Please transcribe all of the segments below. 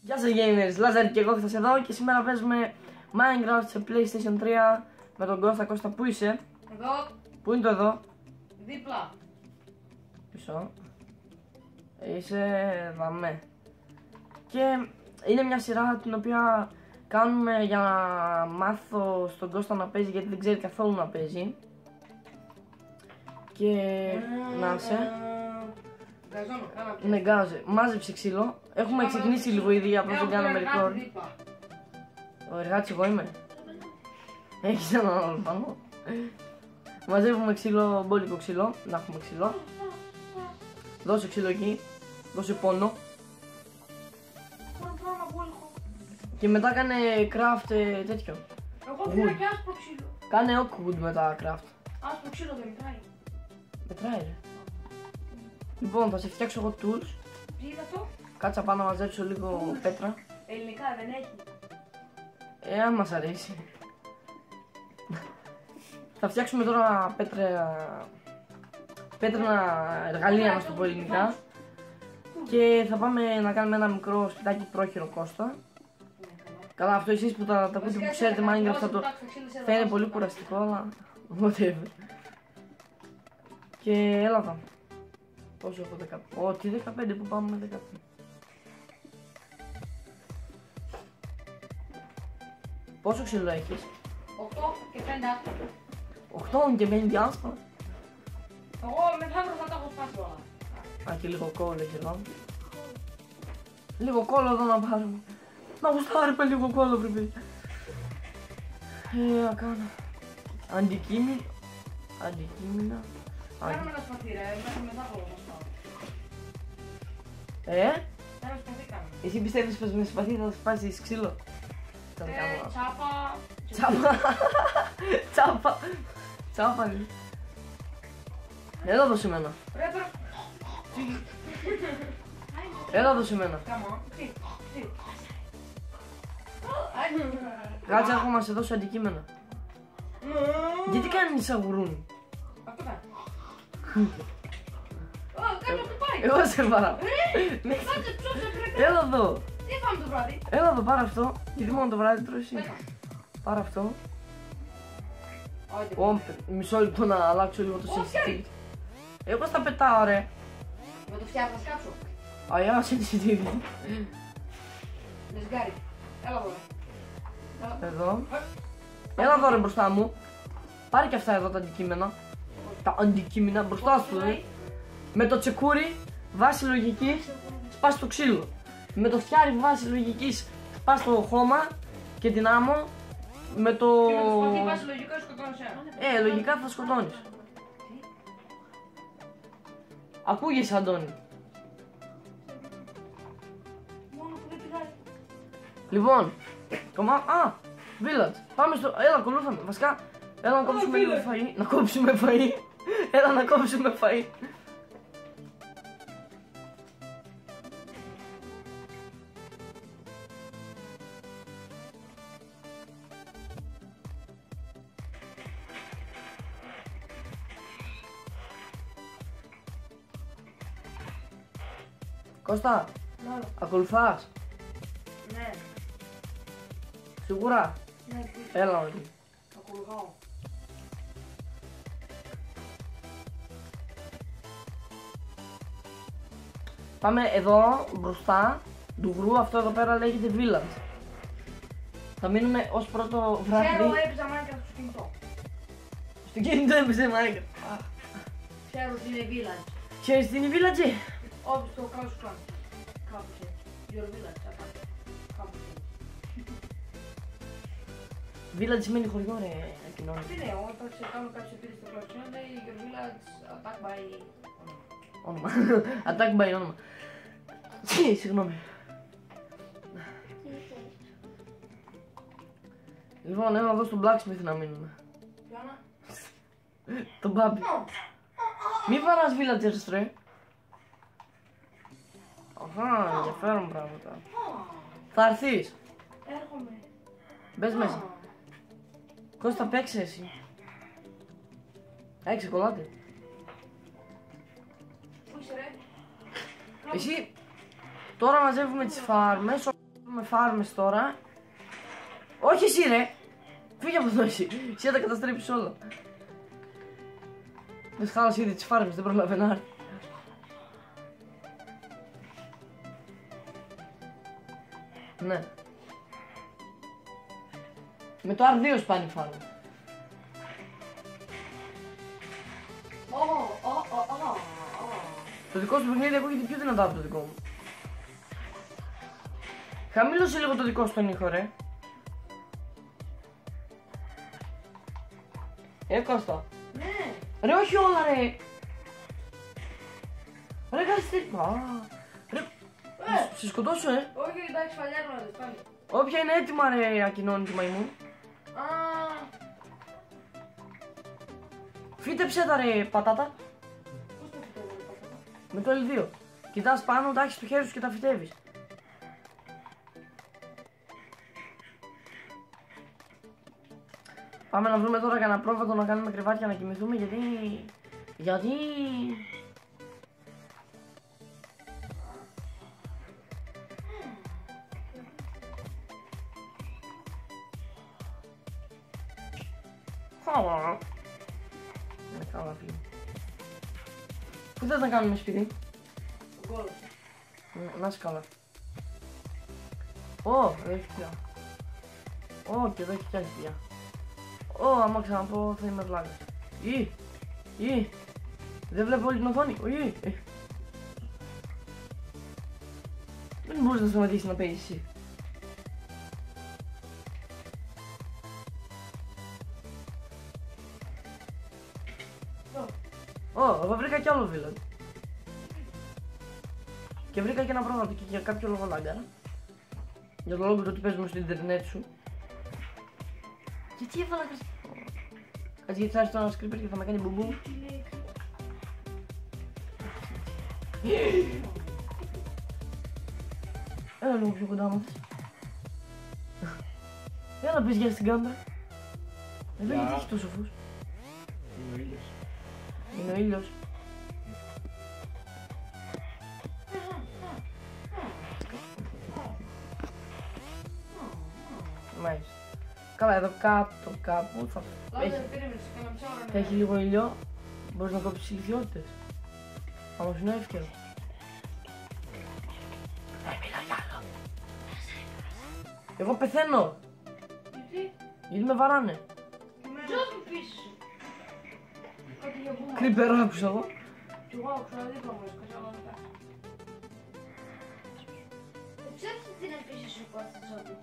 Γεια σας gamers, Λάζαρη και εγώ θα εδώ και σήμερα παίζουμε Minecraft σε PlayStation 3 με τον Κώστα. Κώστα, πού είσαι? Εδώ. Πού είναι το εδώ? Δίπλα. Πίσω. Είσαι δαμέ. Και είναι μια σειρά την οποία κάνουμε για να μάθω στον Κώστα να παίζει, γιατί δεν ξέρει καθόλου να παίζει. Και να σε. Ναι, γκάζε. Μάζεψε ξύλο. Έχουμε ξεκινήσει λίγο ήδη, απλώς δεν κάναμε record. Ο εργάτης εγώ είμαι. Έχεις έναν άλλο πάνω. Μαζεύουμε ξύλο, μπόλικο ξύλο. Να έχουμε ξύλο. Δώσε ξύλο εκεί. Δώσε πόνο. Και μετά κάνε craft τέτοιο. Εγώ πήρα και άσπρο ξύλο. Κάνε oakwood μετά craft. Άσπρο ξύλο δεν μετράει. Μετράει ρε. Λοιπόν, θα σε φτιάξω εγώ tools. Τι είναι αυτό? Κάτσα πάνω να μαζέψω λίγο πέτρα. Ελληνικά δεν έχει. Αν μας αρέσει. Θα φτιάξουμε τώρα πέτρανα εργαλεία, να το πω ελληνικά. Και θα πάμε να κάνουμε ένα μικρό σπιτάκι πρόχειρο, Κώστα. Καλά, αυτό εσείς που τα ακούτε που ξέρετε Minecraft θα είναι πολύ κουραστικό, αλλά whatever. Και έλα εδώ. Πόσο έχω 15? Ό,τι 15 που πάμε με 15. Πόσο ξύλο έχεις? 8 και 5 άσπρο. 8 και 5 άσπρο. Εγώ μεθαύριο θα τα έχω σπάσει όλα. Α, και λίγο κόλλο έχει εδώ. Λίγο κόλλο εδώ να πάρουμε. Να γουστάρουμε λίγο κόλλο πρέπει. Να κάνω. Αντικείμενα. Κάνουμε ένα σπαθί ρε, μέχρι μεθαύριο θα σπάω. Ένα σπαθί κάνουμε. Εσύ πιστεύεις πως με σπαθί θα σπάσεις ξύλο? Τσάπα. Έλα εδώ σε μένα. Έλα εδώ σε μένα. Κάτσε, έχω να σε δώσω αντικείμενα. Γιατί κάνεις αγουρούνι? Αυτό κάνει. Κάτω το πάει. Εγώ σε παρά. Έλα εδώ. Τι φάμε το βράδυ? Έλα εδώ, πάρε αυτό. Γιατί μόνο το βράδυ τρώει εσύ? Πάρε αυτό. Μισό λεπτό να αλλάξω λίγο το sensitivity. Εγώ στα πετάω ρε. Με το φτιάχνω, θα σκάψω. Αγιά sensitivity. Λεσγκάρι. Έλα εδώ. Εδώ. Έλα εδώ ρε μπροστά μου. Πάρε και αυτά εδώ τα αντικείμενα. Τα αντικείμενα μπροστά σου με το τσεκούρι βάση λογικής σπάς το ξύλο. Με το φτιάρι βάση λογικής σπάς το χώμα και την άμμο. Με το... Και με το σπαθί βάση λογικά σκοτώνεις ένα. Λογικά θα σκοτώνεις. Ακούγεσαι Αντώνη. Μόνο που δεν πειράζει. Λοιπόν, village. Πάμε στο... Έλα, ακολούθαμε. Βασικά, έλα να κόψουμε λίγο φαΐ. Να κόψουμε φαΐ. Έλα να κόψουμε φαΐ. Κώστα, ακολουθάς? Ναι. Σίγουρα? Ναι, έλα όχι. ακολουθάω. Πάμε εδώ μπροστά του γκρου, αυτό εδώ πέρα λέγεται village. Θα μείνουμε ως πρώτο βράδυ. Ξέρω, έπαιζα Minecraft στο κινητό. Στο κινητό έπαιζε Minecraft. Ξέρω ότι είναι village. Ξέρεις τι είναι village? Όχι, στο Clash Clan. Κάπως έτσι. Your village, κάπως έτσι. Village σημαίνει χωριό ρε κοινωνία. Τι είναι, όταν σε κάνουν κάποιος επίρρηση στο Clash Clan, λέει Your village attack by... Όνομα. Attack by όνομα. Συγγνώμη. Λοιπόν, έλα εδώ στο blacksmith να μείνουμε. Πιάνα. Τον Μπάμπι. Μη βαράς villagers ρε. Αχα, ενδιαφέρον πράγματα. Θα έρθεις. Έρχομαι. Μπες μέσα. Κώστα, παίξε εσύ. Έχει σοκολάτε. Πού είσαι ρε? Εσύ τώρα μαζεύουμε τις φάρμες. Με φάρμες τώρα. Όχι εσύ ρε! Φύγε από εδώ εσύ! Εσύ θα τα καταστρέψεις όλα. Δες χάλασε ήδη τις φάρμες, δεν προλαβαίνω να έρθει. Ναι. Με το R2 σπάνει η φάρμα. Το δικό σου παιχνίδι ακούγεται πιο δυνατά από το δικό μου. Χαμήλωσε λίγο το δικό σου τον ήχο ρε. Κώστα. Ναι. Ρε όχι όλα ρε. Ρε κάτσε. Ρε. Σε σκοτώσω Όχι, εντάξει, φαλιάρω να πάλι. Όποια είναι έτοιμα ρε ακοινώνει μαϊμού. Φύτεψε τα ρε πατάτα. Πώς το φυτεύω ρε πατάτα? Με το L2. Κοιτάς πάνω, τα έχεις στο χέρι σου και τα φυτεύεις. Πάμε να βρούμε τώρα κανένα πρόβατο να κάνουμε κρεβάτια να κοιμηθούμε γιατί... Είναι καλά φίλε. Πού θες να κάνουμε σπίτι? Ο κόλος. Να είσαι καλά. Ω, εδώ έχει πια. Ω, και εδώ έχει πια πια. Ω, άμα ξαναπώ θα είμαι βλάκας. Δεν βλέπω όλη την οθόνη. Δεν μπορείς να σταματήσεις να παίζεις εσύ. Εγώ βρήκα κι άλλο βίλο. Και βρήκα και ένα πρόγραμμα και για κάποιο λόγο λάγκαρα. Για το λόγο του ότι παίζουμε στο ίντερνετ σου. Γιατί έβαλα κρασί. Κάτσε γιατί θα έρθει ένα σκρίπερ και θα με κάνει μπουμπού. Έλα λίγο πιο κοντά μας. Έλα πεις για στην κάμερα. Εδώ γιατί έχει τόσο φως. Είναι ο ήλιος. Είναι ο ήλιος. Μάλιστα. Καλά, εδώ κάπου θα έχει λίγο ήλιο. Μπορείς να κόψεις ηλικιότητες. Όμως είναι εύκολο. Εγώ πεθαίνω. Γιατί με βαράνε. Κρύπερ άκουσα εγώ. Κι εγώ άκουσα δίπλα μου έσκασα, αλλά μετά. Ξέρεις τι είναι πίσω σου κόστος ότι.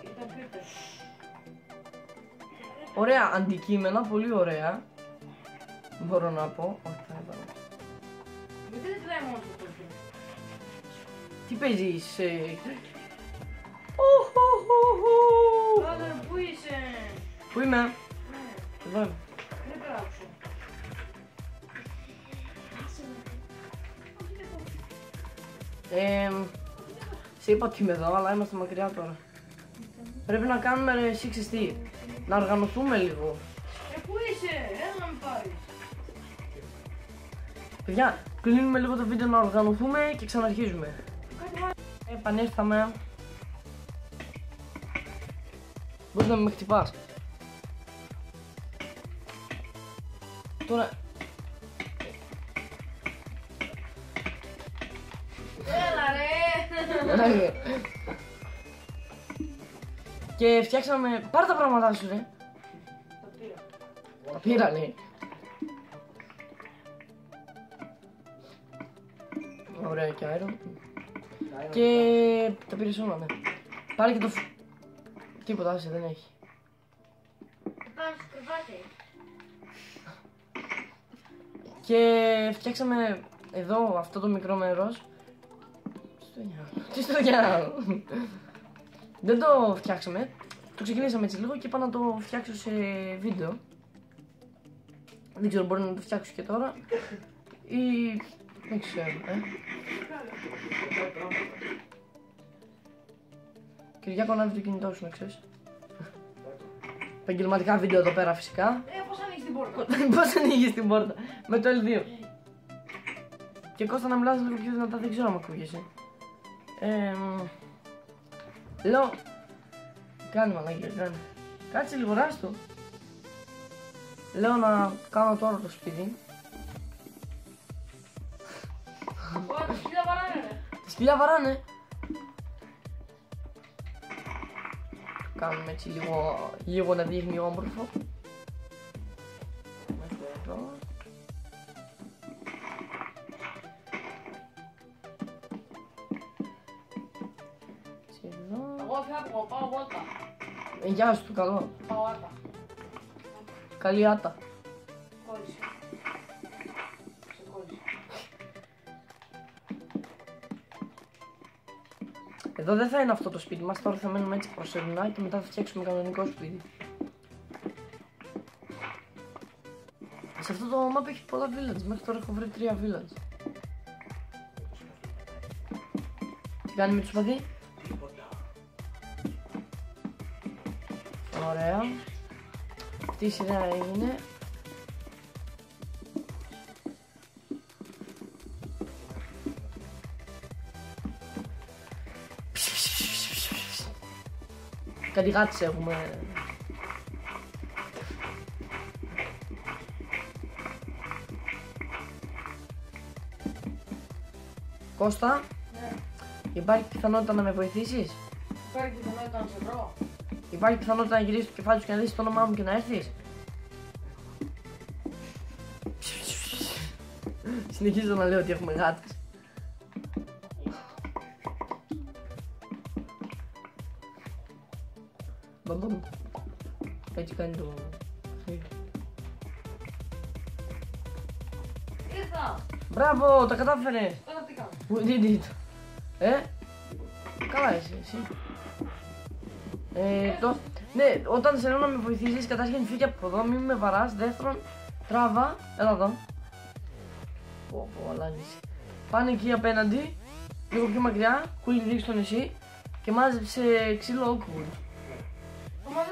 Ήταν πίπερ. Ωραία αντικείμενα, πολύ ωραία. Μπορώ να πω. Όχι, θα έβαλα. Γιατί δεν τρέμω όσο το πει. Τι παίζεις, Λάδερ, πού είσαι? Πού είμαι? Ναι, Εδώ είμαι. πίπερ άκουσα. Σε είπα ότι είμαι εδώ, αλλά είμαστε μακριά τώρα. Πρέπει να κάνουμε ρε 6 να οργανωθούμε λίγο. Πού είσαι? Έλα να με πάρεις. Παιδιά, κλείνουμε λίγο το βίντεο να οργανωθούμε και ξαναρχίζουμε. Επανήρθαμε. Μπορείς να με χτυπάς. Τώρα... Έλα ρε. Και φτιάξαμε... Πάρε τα πράγματά σου ρε. Τα πήρα. Τα πήρα λέει. Ωραία και αέρο. Και τα πήρες όλα, ναι. Πάρε και το τίποτα, άσε, δεν έχει. Πάνω στο κρεβάτι. Και φτιάξαμε εδώ αυτό το μικρό μέρος. Τι στο διάλογο. Δεν το φτιάξαμε. Το ξεκινήσαμε έτσι λίγο και είπα να το φτιάξω σε βίντεο. Δεν ξέρω, μπορεί να το φτιάξω και τώρα. Ή... δεν ξέρω, Κυριάκο, ανάβει το κινητό σου, να ξέρεις. Επαγγελματικά βίντεο εδώ πέρα φυσικά. Πώς ανοίγεις την πόρτα? Πώς ανοίγεις την πόρτα? Με το L2. Και Κώστα να μιλάς λίγο πιο δυνατά, δεν ξέρω αν ακούγεσαι. Λέω, κάνε μαλακία, κάνε. Κάτσε λίγο, ράστο. Λέω να κάνω τώρα το σπίτι. Ωραία, τα σκυλιά βαράνε ρε. Τα σκυλιά βαράνε. Κάνουμε έτσι λίγο να δείχνει όμορφο. Μέχρι εδώ. Έτσι εδώ. Εγώ φεύγω, πάω βόλτα. Γεια σου, καλό. Πάω άτα. Καλή άτα. Κόλλησε. Σε κόλλησε. Εδώ δεν θα είναι αυτό το σπίτι μας, τώρα θα μένουμε έτσι προσωρινά και μετά θα φτιάξουμε κανονικό σπίτι. Σε αυτό το map έχει πολλά village, μέχρι τώρα έχω βρει 3 village. Τι κάνει με το σπαθί? Ωραία. Τι σειρά έγινε? Κάτι γάτες έχουμε. Κώστα, Ναι. υπάρχει πιθανότητα να με βοηθήσεις? Υπάρχει πιθανότητα να σε βρω. Υπάρχει πιθανότητα να γυρίσεις το κεφάλι σου και να δεις το όνομά μου και να έρθεις? Συνεχίζω να λέω ότι έχουμε γάτες. Μπαμπαμ. Έτσι κάνει το... Ήρθα. Μπράβο, τα κατάφερες! Τώρα τι κάνω. We did it. Καλά είσαι, εσύ. Ναι, όταν σε λέω να με βοηθήσεις, καταρχήν φύγε από εδώ, μην με βαράς. Δεύτερον, τράβα, έλα εδώ. Πω, αλάνιση. Πάνε εκεί απέναντι, λίγο πιο μακριά, κούλι δείξει το νησί και μάζεψε ξύλο oakwood.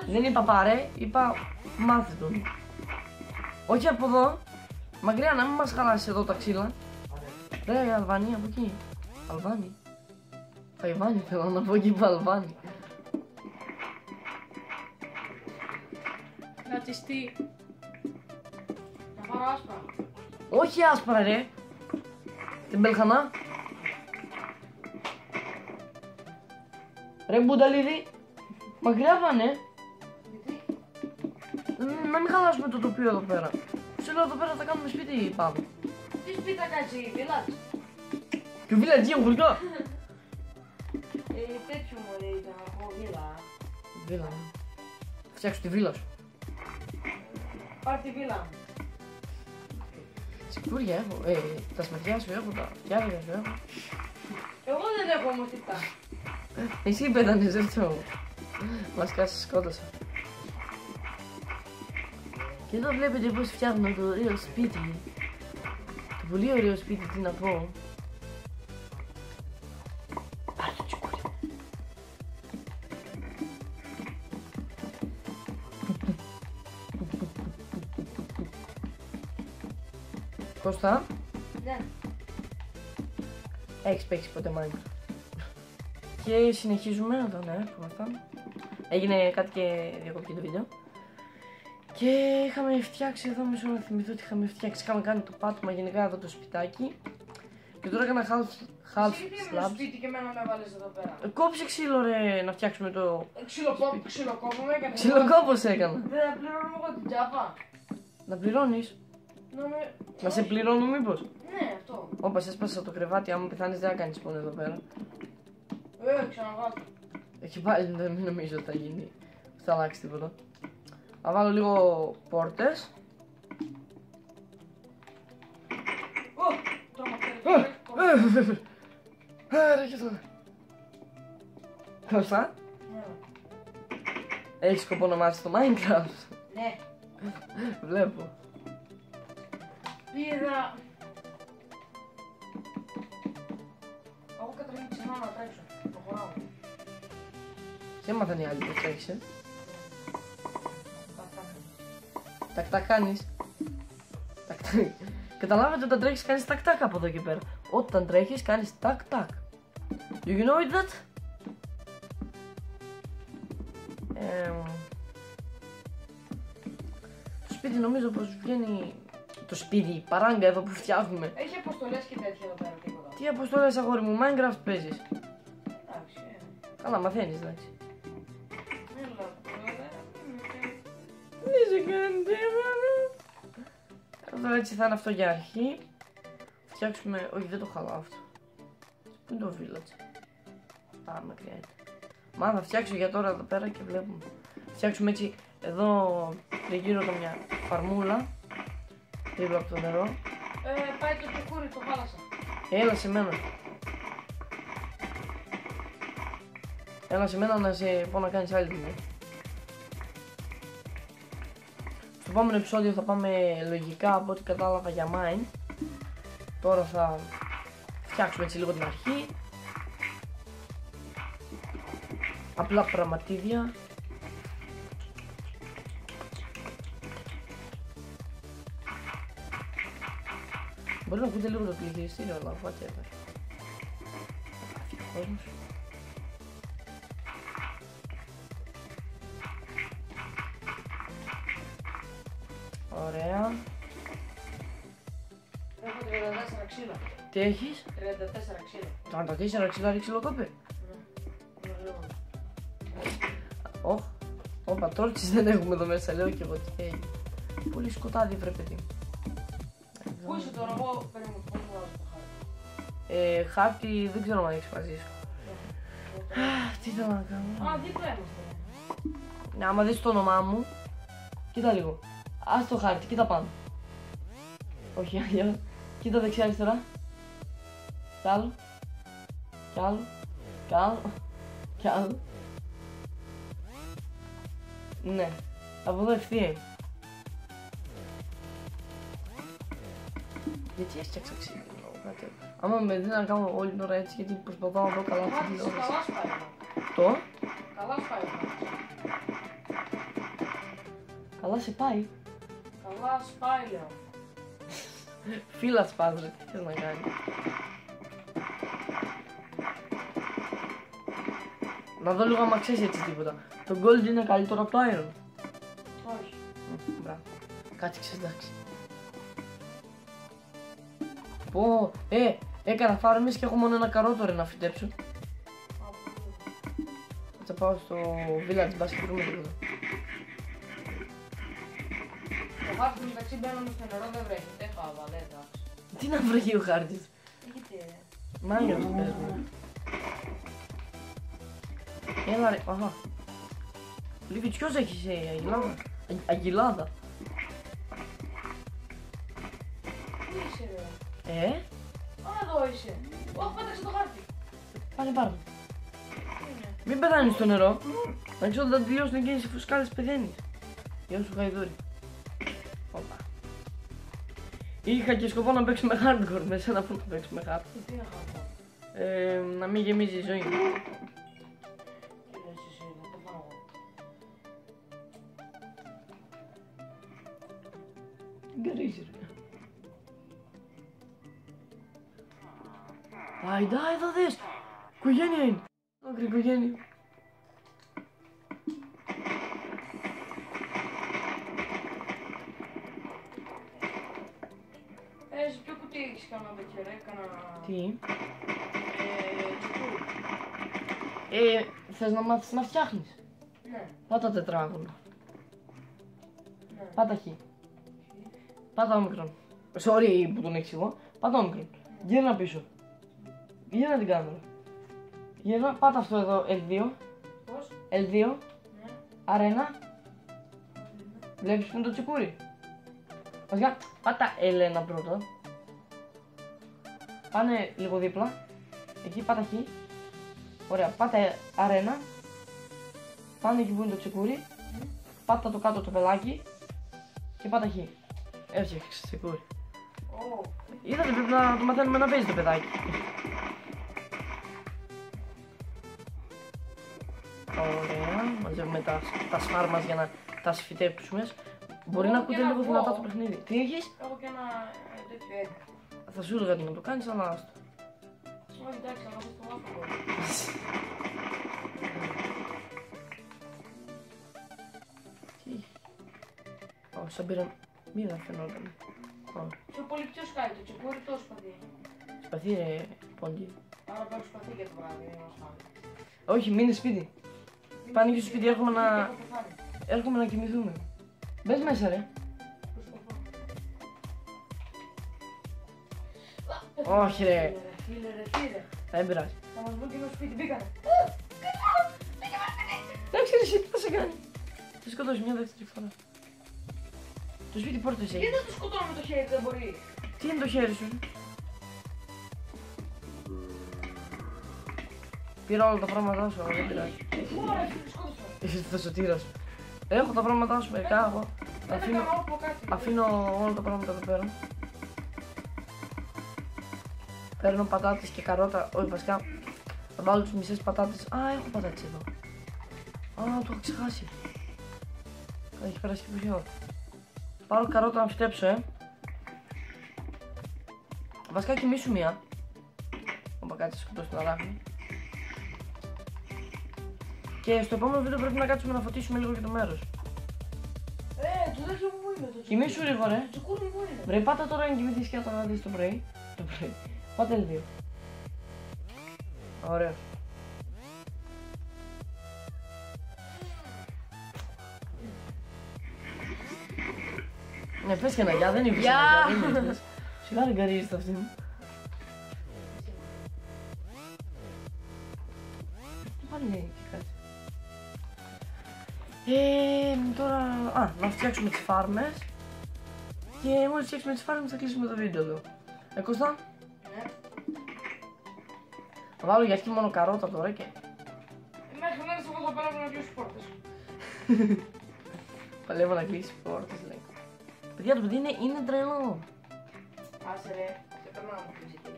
Δεν είπα πάρε, είπα μάθε τον. Όχι από εδώ, μακριά να μην μας χαλάσει εδώ τα ξύλα. Ρε, Αλβανία, από εκεί. Αλβάνη. Ταϊβάνη θέλω να πω, εκεί είπα Αλβάνη. Ρατσιστή. Να πάρω άσπρα. Όχι άσπρα ρε. Την Μπελχανά. Ρε Μπουνταλίδη. Μακριά πάνε. Γιατί. Να μην χαλάσουμε το τοπίο εδώ πέρα. Σου λέω εδώ πέρα θα κάνουμε σπίτι πάμε. Τι σπίτι θα κάνεις εκεί, βίλατς. Και βίλα τι γουρκά. Τέτοιο μωρέ ήταν από βίλα. Βίλα. Φτιάξω τη βίλα σου. Πάρ' τη βίλα μου. Σικούρια έχω. Τα σπαθιά σου έχω, τα γιάρια σου έχω. Εγώ δεν έχω όμως τίποτα. Εσύ πέτανες, δεν το. Μας κάσεις, σκότωσα. Και εδώ βλέπετε πως φτιάχνω το ωραίο σπίτι. Το πολύ ωραίο σπίτι, τι να πω. Πάρε το τσικούρι. Κώστα, Ναι. έχεις παίξει ποτέ Minecraft? Και συνεχίζουμε εδώ, ναι, που ήμασταν. Έγινε κάτι και διακοπή το βίντεο. Και είχαμε φτιάξει εδώ, μισό να θυμηθώ ότι είχαμε φτιάξει. Είχαμε κάνει το πάτωμα γενικά εδώ το σπιτάκι. Και τώρα έκανα half Εσύ τι ήμουν slabs. σπίτι και εμένα με βάλες εδώ πέρα. Κόψε ξύλο ρε να φτιάξουμε το... Ξυλοκόπο με έκανε. Ξυλοκόπος έκανα. Δεν θα πληρώνω εγώ την τσάπα. Να πληρώνεις. Να σε πληρώνω μήπως? Ναι, αυτό. Όπα, σε έσπασα το κρεβάτι, άμα πεθάνεις δεν θα κάνεις πόνο εδώ πέρα. Ξαναβάλω. Εκεί πάλι δεν μην νομίζω ότι θα γίνει. Θα αλλάξει τίποτα. Θα βάλω λίγο πόρτες. Ρε και τώρα. Κώστα, έχεις σκοπό να μάθεις το Minecraft? Ναι. Βλέπω. Πήρα. Εγώ καταρχήν ξεχνάω να τρέξω. Προχωράω. Σε έμαθαν οι άλλοι που τρέχεις, Τα κάνεις. Καταλάβετε, όταν τρέχεις κάνεις τακ-τακ από εδώ και πέρα. Όταν τρέχεις κάνεις τακ-τακ. Do you know it that? Το σπίτι νομίζω πως βγαίνει. Το σπίτι, η παράγκα εδώ που φτιάχνουμε. Έχει αποστολές και τέτοια εδώ πέρα τίποτα. Τι αποστολές αγόρι μου, Minecraft παίζεις. Εντάξει. Καλά, μαθαίνεις, εντάξει. Έλα, Δεν σε κάνει τίποτα. Τώρα έτσι θα είναι αυτό για αρχή. Φτιάξουμε. Όχι, δεν το χαλάω αυτό. Πού είναι το village. Α, μακριά είναι. Μα θα φτιάξω για τώρα εδώ πέρα και βλέπουμε. Φτιάξουμε έτσι εδώ γύρω καμιά φαρμούλα. Δίπλα από το νερό. πάει το τσεκούρι, το χάλασα. Έλα σε μένα. Έλα σε μένα να σε πω να κάνεις άλλη δουλειά. Στο επόμενο επεισόδιο θα πάμε λογικά από ό,τι κατάλαβα για mine. Τώρα θα φτιάξουμε έτσι λίγο την αρχή. Απλά πραγματίδια. Μπορεί να ακούτε λίγο το πληθυριστήριο, αλλά whatever. Αφήνει ο κόσμος. Ωραία. Έχω 34 ξύλα. Τι έχεις? 34 ξύλα. 44 ξυλάρι ξυλοκόπη. Ωχ. Όπα, τόρτσις δεν έχουμε εδώ μέσα, λέω και εγώ τι έχει. Πολύ σκοτάδι βρε παιδί. Πού είσαι τώρα, εγώ περίμενω πώς θα βάζω το χάρτη. Χάρτη δεν ξέρω αν έχεις μαζί σου. Τι θέλω να κάνω. Α, δίπλα είμαστε. Ναι, άμα δεις το όνομά μου, κοίτα λίγο. Ας το χάρτη, κοίτα πάνω. Όχι, αλλιώς. Κοίτα δεξιά αριστερά. Κι άλλο. Κι άλλο. Κι άλλο. Κι άλλο. Ναι. Από εδώ ευθεία. Γιατί έφτιαξα ξύλινο, κάτι. Άμα με δίνει να κάνω όλη την ώρα έτσι, γιατί προσπαθώ να δω καλά αυτή την ώρα. Καλά σπάει. Το. Καλά σπάει. Καλά σε πάει. Καλά σπάει, λέω. Φίλα σπάζε, τι θες να κάνει. Να δω λίγο άμα ξέρεις έτσι τίποτα. Το gold είναι καλύτερο από το iron. Όχι. Μπράβο. Κάτσε εντάξει. Πω, έκανα φάρμες και έχω μόνο ένα καρότο ρε να φυτέψω. Θα πάω στο village μπας και βρούμε λίγο. Το χάρτη του μεταξύ μπαίνουμε στο νερό δεν βρέχει. Δεν χάβα, δεν εντάξει. Τι να βρέχει ο χάρτης. Γιατί Μάγια το παίζουμε. Έλα ρε, αχα. Λίβι, ποιος έχεις αγγιλάδα. Αγγιλάδα. Πού είσαι ρε. Α, εδώ είσαι. Όχι, πέταξε το χάρτη. Πάνε πάρ' το. Τι είναι. Μην πεθάνεις στο νερό. Να ξέρω όταν τελειώσουν εκείνες οι φουσκάλες πεθαίνεις. Γεια σου Χαϊδούρη. Όπα. Είχα και σκοπό να παίξουμε hardcore με σένα που να παίξουμε hardcore. Τι είναι χάρτη. Να μην γεμίζει η ζωή. Τι λες εσύ, να το πάω. Γκρίζι ρε. Άιντα, εδώ δες. Οικογένεια είναι. Άκρη οικογένεια. Σε ποιο κουτί έχεις κανένα τέτοιο ρε, κανένα... Τι. τσουκούρι. Θες να μάθεις να φτιάχνεις. Ναι, Πάτα τετράγωνο. ναι. Πάτα χ. Πάτα όμικρον. Sorry που τον εξηγώ. Πάτα όμικρον. Γύρνα πίσω. Γύρνα την κάμερα. Γύρνα, πάτα αυτό εδώ L2. Πώς? L2. Ναι. R1. Βλέπεις που είναι το τσικούρι. Βασικά, πάτα L1 πρώτα. Πάνε λίγο δίπλα. Εκεί πάτα χ. Ωραία, πάτα R1. Πάνε εκεί που είναι το τσικούρι. Πάτα το κάτω το πελάκι. Και πάτα χ. Έφτιαξες τσικούρι. Ω, Είδατε, πρέπει να το μαθαίνουμε να παίζει το παιδάκι. Ωραία, μαζεύουμε τα σφάρ μας για να τα σφυτέψουμε. Μπορεί να ακούτε λίγο δυνατά το παιχνίδι. Τι έχεις? έχω και ένα τέτοιο egg. Θα σου έλεγα τι να το κάνεις, αλλά άστο. Όχι, εντάξει, αλλά αυτό το βάζω. Σαν πήραν. Μη δεν φαινόταν. Πιο πολύ ποιος κάνει το τσεκούρι, το σπαθί. Σπαθί ρε πόντι. Άρα πάρω σπαθί για το βράδυ, δεν μας φάνε. Όχι, μείνε σπίτι. Πάνε και στο σπίτι, έρχομαι να... Θα πεθάνει. έρχομαι να κοιμηθούμε. Μπες μέσα ρε. Όχι ρε. Φίλε ρε, φίλε. Δεν πειράζει. Θα μας βγουν και στο σπίτι, μπήκανε. Δεν ξέρεις εσύ τι θα σε κάνει. Θα σκοτώσει μια δεύτερη φορά. Το σπίτι πόρτες έχει. Γιατί δεν το σκοτώνω με το χέρι, δεν μπορεί. Τι είναι το χέρι σου. Πήρα όλα τα πράγματά σου, αλλά δεν πειράζει. Ωραία, φίλε, σκότωσα. Είσαι το σωτήρας. Έχω τα πράγματά σου μερικά εγώ. Δεν έκανα όπλο κάτι. Αφήνω όλα τα πράγματα εδώ πέρα. Παίρνω πατάτες και καρότα, όχι βασικά. Θα βάλω τις μισές πατάτες. Α, έχω πατάτες εδώ. Α, το έχω ξεχάσει. Έχει περάσει και πιο. Πάρω καρότα να φυτέψω, Βασικά κοιμήσου μία. Όπα κάτσε σκοτώ στην αράχνη. Και στο επόμενο βίντεο πρέπει να κάτσουμε να φωτίσουμε λίγο και το μέρος. Το δεύτερο μου είναι το Κοιμήσου λίγο ρε. τσεκούρι μου είναι. Ρε πάτα τώρα να κοιμηθείς και να τα δεις το πρωί. Πάτε L2. Ωραία. Ναι, πες και ένα γεια, δεν είπες ένα γεια, δεν είπες. Σιγά δεν καρύζεις το αυτή μου. Πάλι λέει και κάτι. Τώρα, να φτιάξουμε τις φάρμες. Και μόλις φτιάξουμε τις φάρμες θα κλείσουμε το βίντεο εδώ. Κώστα. Ναι. Θα βάλω για αρχή μόνο καρότα τώρα και... Μέχρι να έρθω εγώ θα πάρω να κλείσω πόρτες. Παλεύω να κλείσει πόρτες λέει. Παιδιά το παιδί είναι τρελό. Άσε ρε, σε περνάω μου κλείσει εκεί.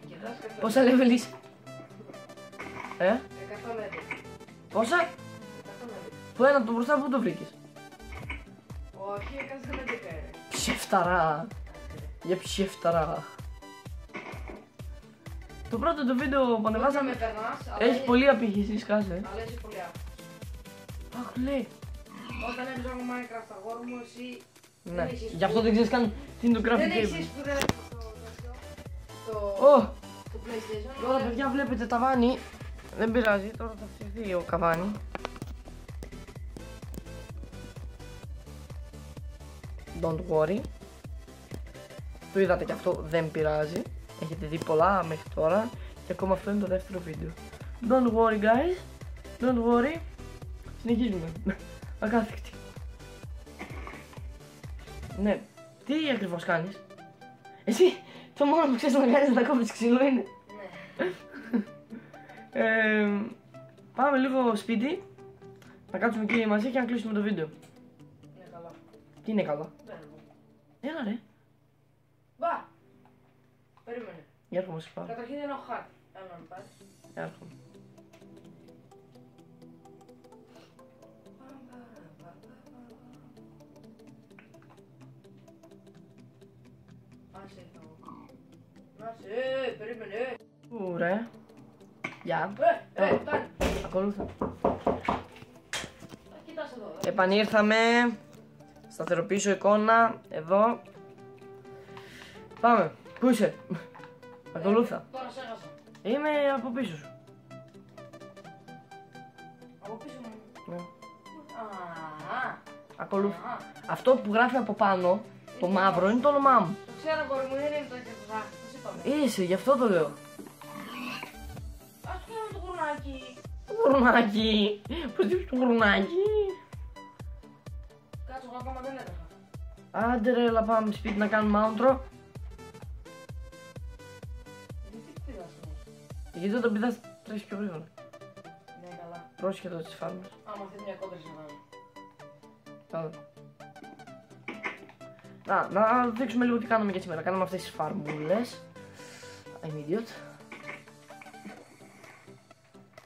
Κοιτάς καθόλου. Πόσα level είσαι? 100 level. Πόσα? 100 level. Που ένα από το μπροστά που το βρήκες? Όχι, έκανες ένα 10 ρε. Ψεφταρά. Για ψεφταρά. Το πρώτο το βίντεο που Με ανεβάσαμε περνάς, αλλά έχει είναι- πολύ απήχηση, σκάσε. Αλλά είσαι πολύ άκουσα. Αχ, λέει. Όταν έπαιζα εγώ Minecraft αγόρι μου, εσύ Ναι, έχεις γι' αυτό δεν ξέρεις καν τι είναι το δεν graphic έχεις table. που δεν έχεις το Ω, PlayStation. τώρα παιδιά βλέπετε ταβάνι. Δεν πειράζει, τώρα θα φτιαχτεί ο καβάνι. Don't worry. Το είδατε και αυτό, δεν πειράζει. Έχετε δει πολλά μέχρι τώρα και ακόμα αυτό είναι το δεύτερο βίντεο. Don't worry guys, don't worry. Συνεχίζουμε. Ακάθεκτη. Ναι, τι ακριβώς κάνεις? Εσύ το μόνο που ξέρεις να κάνεις να κόβεις ξύλο είναι. Ναι. Πάμε λίγο σπίτι. Να κάτσουμε εκεί μαζί και να κλείσουμε το βίντεο. Είναι καλά. Τι είναι καλά? Δεν είναι. Έλα ρε. Μπα! Περίμενε. Για έρχομαι σε πάω. Καταρχήν δεν έχω χάρτη. Έλα να πάρεις. Έρχομαι. Άσε το. Άσε, περίμενε. Ωραία. Γεια. Φτάνει. Ακολούθα. Κοιτάς εδώ. Επανήρθαμε. Σταθεροποιήσω εικόνα. Εδώ. Πάμε. Πού είσαι? Ακολούθα. Τώρα σε έχασα. Είμαι από πίσω σου. Από πίσω μου. Ναι. Ακολούθα. Ακολούθα. Αυτό που γράφει από πάνω, το μαύρο, είναι το όνομά μου. Το ξέρω κορί μου, δεν είναι το ίδιο που είπαμε. Είσαι, γι' αυτό το λέω. Ας κάνω το γουρνάκι. Το γουρνάκι. Πώς είπες το γουρνάκι? Κάτσε, εγώ ακόμα δεν έτρεχα. Άντε ρε, έλα πάμε σπίτι να κάνουμε outro. Γιατί πήδας είναι. Γιατί όταν πηδάς τρέχεις πιο γρήγορα. Ναι, καλά. Πρόσεχε εδώ τις φάρμες. Άμα θέλει μια κόντρα σε βάλω. Καλά. Να δείξουμε λίγο τι κάνουμε και σήμερα. Κάναμε αυτές τις φαρμούλες. I'm idiot.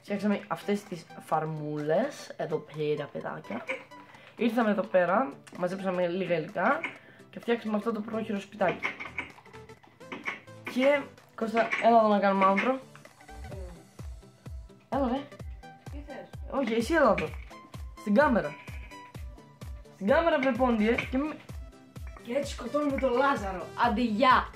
Φτιάξαμε αυτές τις φαρμούλες. Εδώ πέρα, παιδάκια. Ήρθαμε εδώ πέρα, μαζέψαμε λίγα υλικά και φτιάξαμε αυτό το πρόχειρο σπιτάκι. Και Κώστα, έλα εδώ να κάνουμε outro. Έλα ρε. Τι θες. Όχι, εσύ έλα εδώ. Στην κάμερα. Στην κάμερα βρε πόντιε και Και έτσι σκοτώνουμε τον Λάζαρο. Άντε γεια.